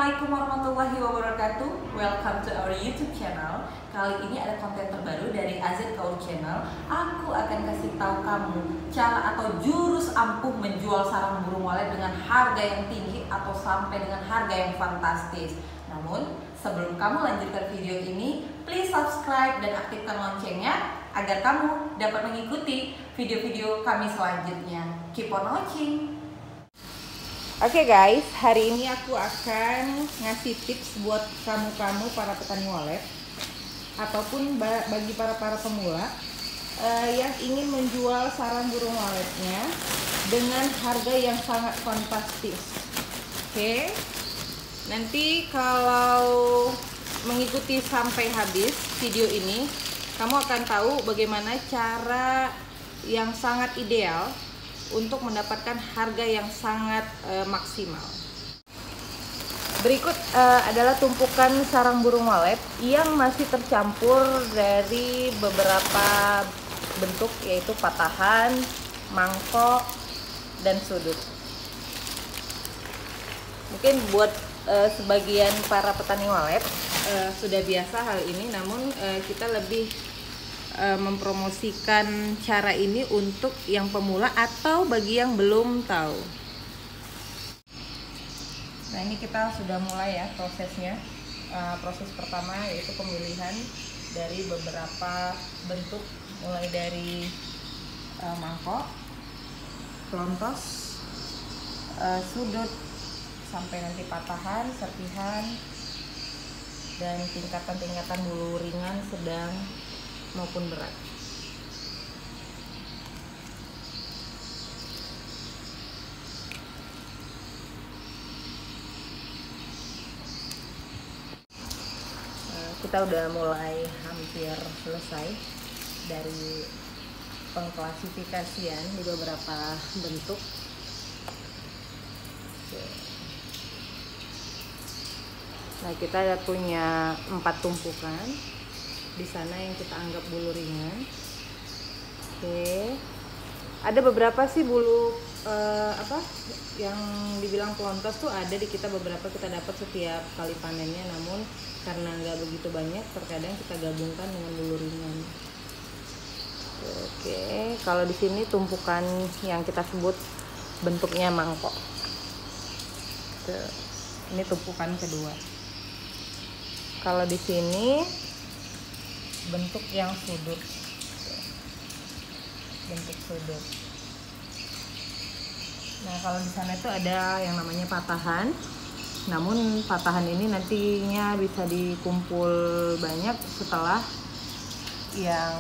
Assalamualaikum warahmatullahi wabarakatuh. Welcome to our YouTube channel. Kali ini ada konten terbaru dari AZ Kaur Channel. Aku akan kasih tahu kamu cara atau jurus ampuh menjual sarang burung walet dengan harga yang tinggi atau sampai dengan harga yang fantastis. Namun sebelum kamu lanjutkan video ini, please subscribe dan aktifkan loncengnya agar kamu dapat mengikuti video-video kami selanjutnya. Keep on watching. Oke guys, hari ini aku akan ngasih tips buat kamu para petani walet ataupun bagi para pemula yang ingin menjual sarang burung waletnya dengan harga yang sangat fantastis. Oke, nanti kalau mengikuti sampai habis video ini, kamu akan tahu bagaimana cara yang sangat ideal untuk mendapatkan harga yang sangat maksimal. Berikut adalah tumpukan sarang burung walet yang masih tercampur dari beberapa bentuk, yaitu patahan, mangkok, dan sudut. Mungkin buat sebagian para petani walet sudah biasa hal ini, namun kita lebih mempromosikan cara ini untuk yang pemula atau bagi yang belum tahu. Nah, ini kita sudah mulai ya prosesnya. Proses pertama yaitu pemilihan dari beberapa bentuk, mulai dari mangkok, pelontos, sudut, sampai nanti patahan, serpihan, dan tingkatan-tingkatan bulu ringan, sedang, maupun berat. Kita udah mulai hampir selesai dari pengklasifikasian di beberapa bentuk. Nah, kita punya 4 tumpukan. Di sana yang kita anggap bulu ringan. Oke, ada beberapa sih bulu yang dibilang pelontos tuh ada di kita, beberapa kita dapat setiap kali panennya, namun karena nggak begitu banyak terkadang kita gabungkan dengan bulu ringan. Oke, kalau di sini tumpukan yang kita sebut bentuknya mangkok. Ini tumpukan kedua. Kalau di sini bentuk yang sudut, bentuk sudut. Nah, kalau di sana itu ada yang namanya patahan, namun patahan ini nantinya bisa dikumpul banyak setelah yang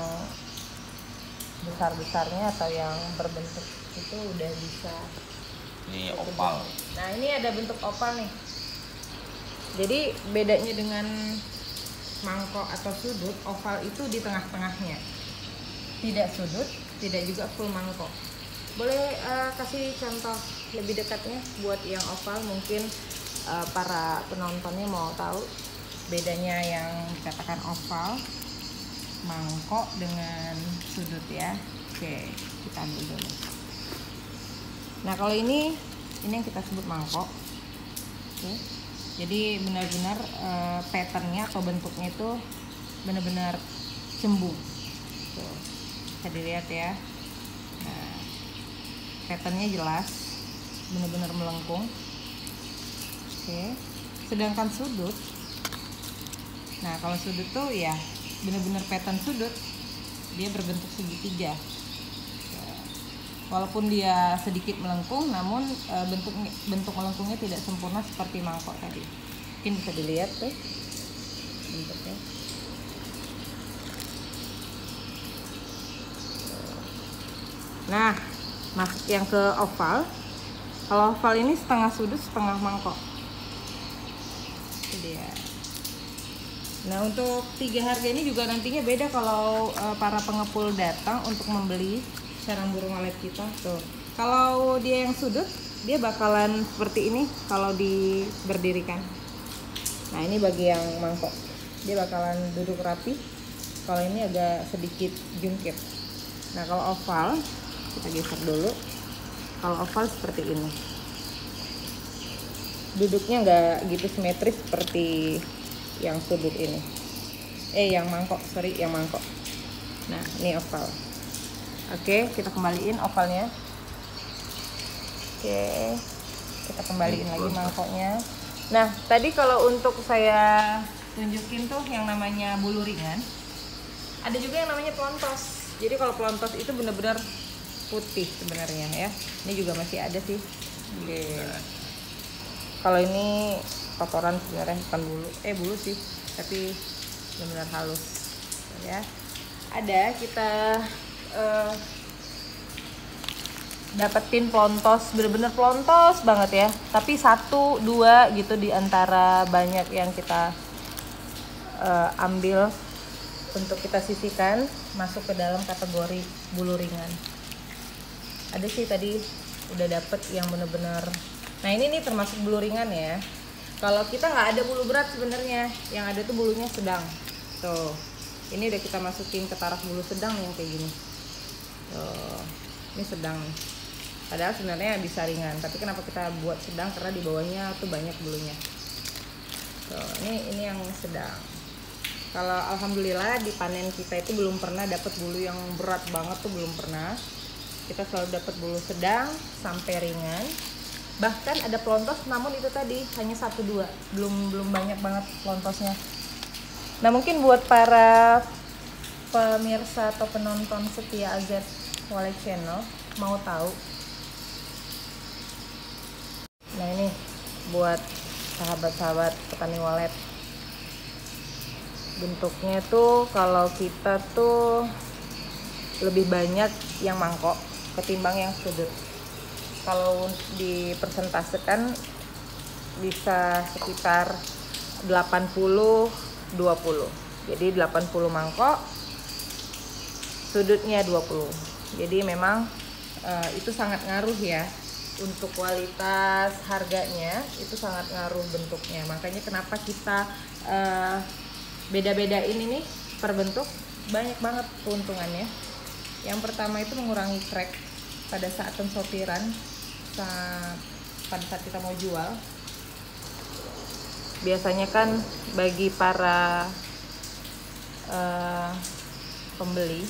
besar-besarnya atau yang berbentuk itu udah bisa. Ini opal. Nah, ini ada bentuk opal nih. Jadi bedanya dengan mangkok atau sudut, oval itu di tengah-tengahnya, tidak sudut, tidak juga full mangkok. Boleh kasih contoh lebih dekatnya buat yang oval, mungkin para penontonnya mau tahu bedanya yang dikatakan oval, mangkok dengan sudut ya. Oke, kita ambil dulu. Nah, kalau ini yang kita sebut mangkok. Oke. Jadi benar-benar patternnya atau bentuknya itu benar-benar cembung. Tuh, bisa dilihat ya. Nah, patternnya jelas, benar-benar melengkung. Oke. Sedangkan sudut, nah kalau sudut tuh ya benar-benar pattern sudut, dia berbentuk segitiga. Walaupun dia sedikit melengkung, namun bentuk melengkungnya tidak sempurna seperti mangkok tadi. Mungkin bisa dilihat tuh bentuknya. Nah, yang ke oval. Kalau oval ini setengah sudut, setengah mangkok. Itu dia. Nah, untuk 3 harga ini juga nantinya beda kalau para pengepul datang untuk membeli sarang burung walet kita. Tuh, kalau dia yang sudut, dia bakalan seperti ini kalau berdirikan. Nah, ini bagi yang mangkok, dia bakalan duduk rapi. Kalau ini agak sedikit jungkir. Nah, kalau oval, kita geser dulu. Kalau oval seperti ini. duduknya nggak gitu simetris seperti yang sudut ini. Yang mangkok, yang mangkok. Nah, ini oval. Oke, kita kembaliin ovalnya. Oke, kita kembaliin lagi mangkoknya. Nah, tadi kalau untuk saya tunjukin tuh yang namanya bulu ringan, ada juga yang namanya pelontos. Jadi kalau pelontos itu benar-benar putih sebenarnya ya. Ini juga masih ada sih. Oke. Kalau ini kotoran sebenarnya bukan bulu, bulu sih, tapi benar-benar halus ya. Ada kita dapetin pelontos, bener-bener pelontos banget ya, tapi 1, 2 gitu di antara banyak yang kita ambil untuk kita sisihkan masuk ke dalam kategori bulu ringan. Ada sih tadi udah dapet yang bener-bener, nah ini nih termasuk bulu ringan ya. Kalau kita nggak ada bulu berat sebenarnya, yang ada tuh bulunya sedang. Tuh, ini udah kita masukin ke taraf bulu sedang yang kayak gini. Tuh, ini sedang nih. Padahal sebenarnya bisa ringan, tapi kenapa kita buat sedang? Karena di bawahnya tuh banyak bulunya. Tuh, ini yang sedang. Kalau alhamdulillah di panen kita itu belum pernah dapat bulu yang berat banget tuh, belum pernah. Kita selalu dapat bulu sedang sampai ringan. Bahkan ada pelontos, namun itu tadi hanya 1, 2, belum banyak banget pelontosnya. Nah, mungkin buat para pemirsa atau penonton setia AZ Walet Channel mau tahu. Nah, ini buat sahabat-sahabat petani walet. Bentuknya tuh kalau kita tuh lebih banyak yang mangkok ketimbang yang sudut. Kalau dipersentasekan bisa sekitar 80-20. Jadi 80 mangkok, sudutnya 20. Jadi memang itu sangat ngaruh ya. Untuk kualitas harganya itu sangat ngaruh bentuknya. Makanya kenapa kita beda-bedain ini per bentuk, banyak banget keuntungannya. Yang pertama itu mengurangi crack pada saat pensortiran, pada saat kita mau jual. Biasanya kan bagi para pembeli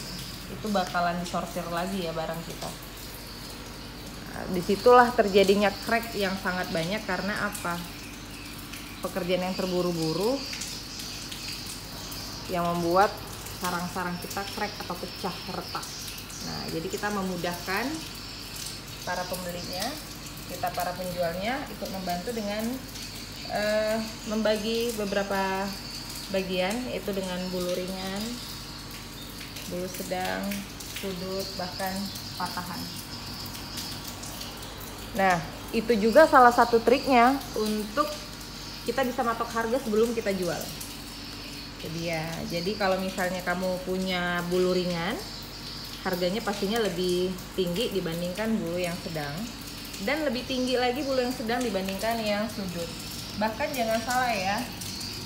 itu bakalan disortir lagi ya barang kita. Disitulah terjadinya crack yang sangat banyak. Karena apa? Pekerjaan yang terburu-buru yang membuat sarang-sarang kita crack atau pecah, retak. Nah, jadi kita memudahkan para pembelinya, kita para penjualnya ikut membantu dengan membagi beberapa bagian, yaitu dengan bulu ringan, bulu sedang, sudut, bahkan patahan. Nah, itu juga salah satu triknya untuk kita bisa matok harga sebelum kita jual. Jadi kalau misalnya kamu punya bulu ringan, harganya pastinya lebih tinggi dibandingkan bulu yang sedang, dan lebih tinggi lagi bulu yang sedang dibandingkan yang sudut. Bahkan jangan salah ya,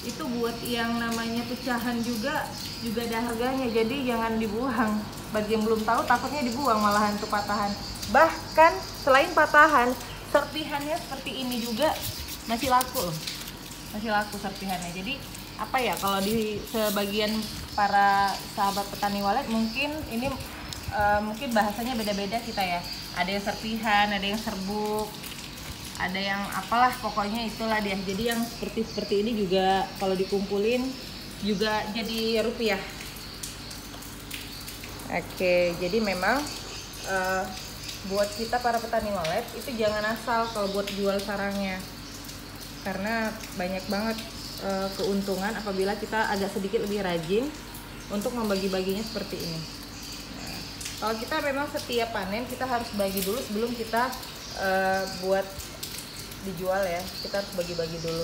itu buat yang namanya pecahan juga ada harganya. Jadi jangan dibuang. Bagi yang belum tahu, takutnya dibuang malahan tuh patahan. Bahkan selain patahan, serpihannya seperti ini juga masih laku loh. Masih laku serpihannya. Jadi apa ya, kalau di sebagian para sahabat petani walet mungkin ini mungkin bahasanya beda-beda kita ya. Ada yang serpihan, ada yang serbuk, ada yang apalah, pokoknya itulah dia. Jadi yang seperti ini juga kalau dikumpulin juga jadi rupiah. Oke, jadi memang buat kita para petani walet itu jangan asal kalau buat jual sarangnya, karena banyak banget keuntungan apabila kita agak sedikit lebih rajin untuk membagi-baginya seperti ini. Nah, kalau kita memang setiap panen kita harus bagi dulu sebelum kita buat dijual ya. Kita harus bagi-bagi dulu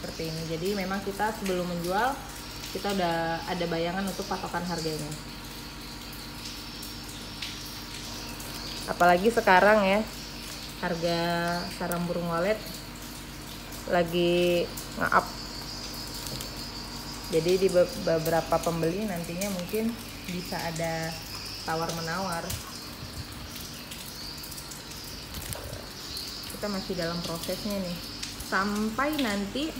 seperti ini. Jadi memang kita sebelum menjual kita udah ada bayangan untuk patokan harganya. Apalagi sekarang ya, harga sarang burung walet lagi nge-up. Jadi di beberapa pembeli nantinya mungkin bisa ada tawar-menawar. Kita masih dalam prosesnya nih. sampai nanti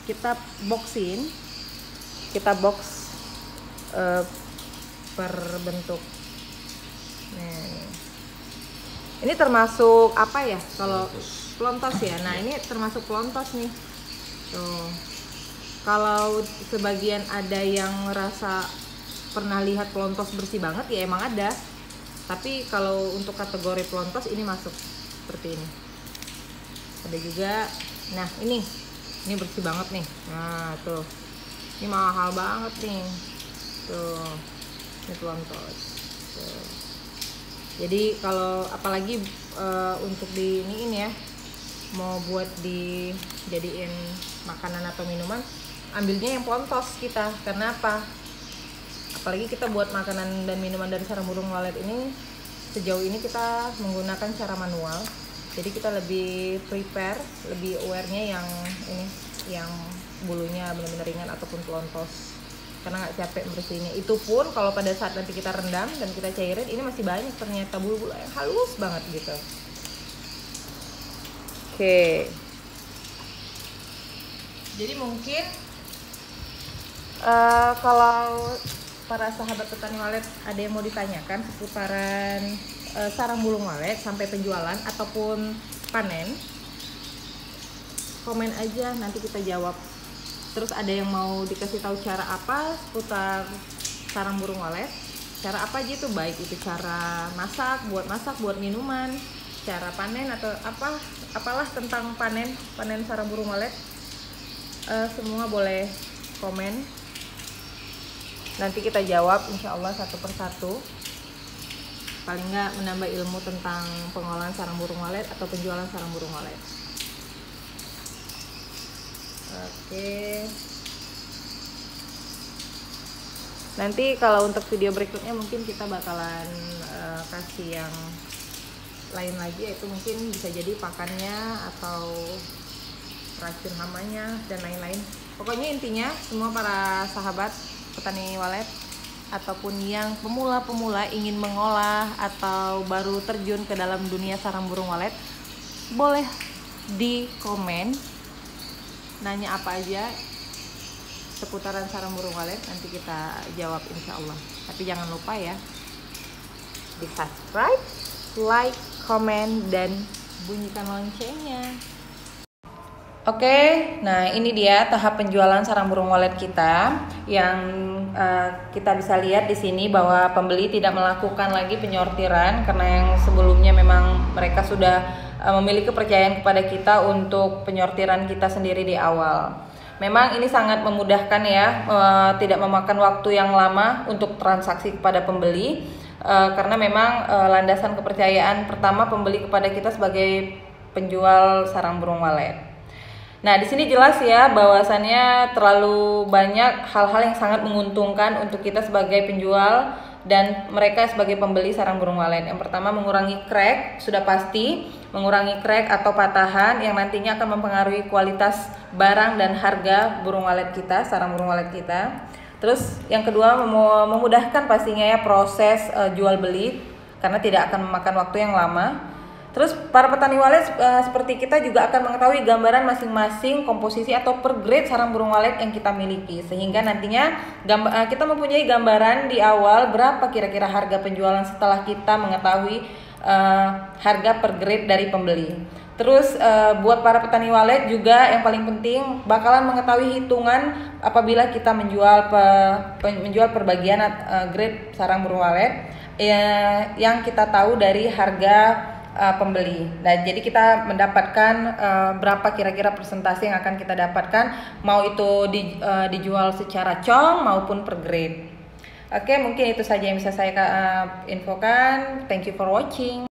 kita boxin, kita box per bentuk. Nah, ini termasuk apa ya? Kalau pelontos ya. Nah, ini termasuk pelontos nih. Tuh. Kalau sebagian ada yang merasa pernah lihat pelontos bersih banget, ya emang ada. Tapi kalau untuk kategori pelontos ini masuk seperti ini. Ada juga. Nah, ini bersih banget nih. Nah, tuh. Ini mahal banget nih. Tuh. Ini pelontos. Tuh. Jadi kalau apalagi untuk di ini ya, mau buat dijadiin makanan atau minuman, ambilnya yang pelontos kita. Karena apa? Apalagi kita buat makanan dan minuman dari sarang burung walet ini, sejauh ini kita menggunakan cara manual. Jadi kita lebih prepare, lebih aware-nya yang ini, yang bulunya benar-benar ringan ataupun pelontos. Karena nggak capek membersihinnya. Itu pun kalau pada saat nanti kita rendam dan kita cairin, ini masih banyak ternyata bulu-bulu yang halus banget gitu. Oke. Jadi mungkin kalau para sahabat petani walet ada yang mau ditanyakan seputaran sarang burung walet sampai penjualan ataupun panen, komen aja, nanti kita jawab. Terus ada yang mau dikasih tahu cara apa seputar sarang burung walet, cara apa aja itu, baik itu cara masak, buat minuman, cara panen atau apalah tentang panen sarang burung walet, semua boleh komen. Nanti kita jawab insya Allah satu persatu. Paling nggak menambah ilmu tentang pengolahan sarang burung walet atau penjualan sarang burung walet. Oke. Nanti kalau untuk video berikutnya mungkin kita bakalan kasih yang lain lagi, yaitu mungkin bisa jadi pakannya atau racun hamanya dan lain-lain. Pokoknya intinya semua para sahabat petani walet ataupun yang pemula ingin mengolah atau baru terjun ke dalam dunia sarang burung walet, boleh di komen nanya apa aja seputaran sarang burung walet, nanti kita jawab insya Allah. Tapi jangan lupa ya, di subscribe, like, komen, dan bunyikan loncengnya. Oke, nah ini dia tahap penjualan sarang burung walet kita yang kita bisa lihat di sini bahwa pembeli tidak melakukan lagi penyortiran karena yang sebelumnya memang mereka sudah memiliki kepercayaan kepada kita untuk penyortiran kita sendiri di awal. Memang ini sangat memudahkan ya, tidak memakan waktu yang lama untuk transaksi kepada pembeli karena memang landasan kepercayaan pertama pembeli kepada kita sebagai penjual sarang burung walet. Nah, di sini jelas ya bahwasannya terlalu banyak hal-hal yang sangat menguntungkan untuk kita sebagai penjual dan mereka sebagai pembeli sarang burung walet. Yang pertama, mengurangi crack, sudah pasti mengurangi crack atau patahan yang nantinya akan mempengaruhi kualitas barang dan harga burung walet kita, sarang burung walet kita. Terus yang kedua, memudahkan pastinya ya proses jual beli karena tidak akan memakan waktu yang lama. Terus para petani walet seperti kita juga akan mengetahui gambaran masing-masing komposisi atau per grade sarang burung walet yang kita miliki, sehingga nantinya kita mempunyai gambaran di awal berapa kira-kira harga penjualan setelah kita mengetahui harga per grade dari pembeli. Terus buat para petani walet juga yang paling penting bakalan mengetahui hitungan apabila kita menjual perbagian grade sarang burung walet yang kita tahu dari harga pembeli. Nah, jadi kita mendapatkan berapa kira-kira persentase yang akan kita dapatkan, mau itu dijual secara cong maupun per grade. Oke, mungkin itu saja yang bisa saya infokan. Thank you for watching.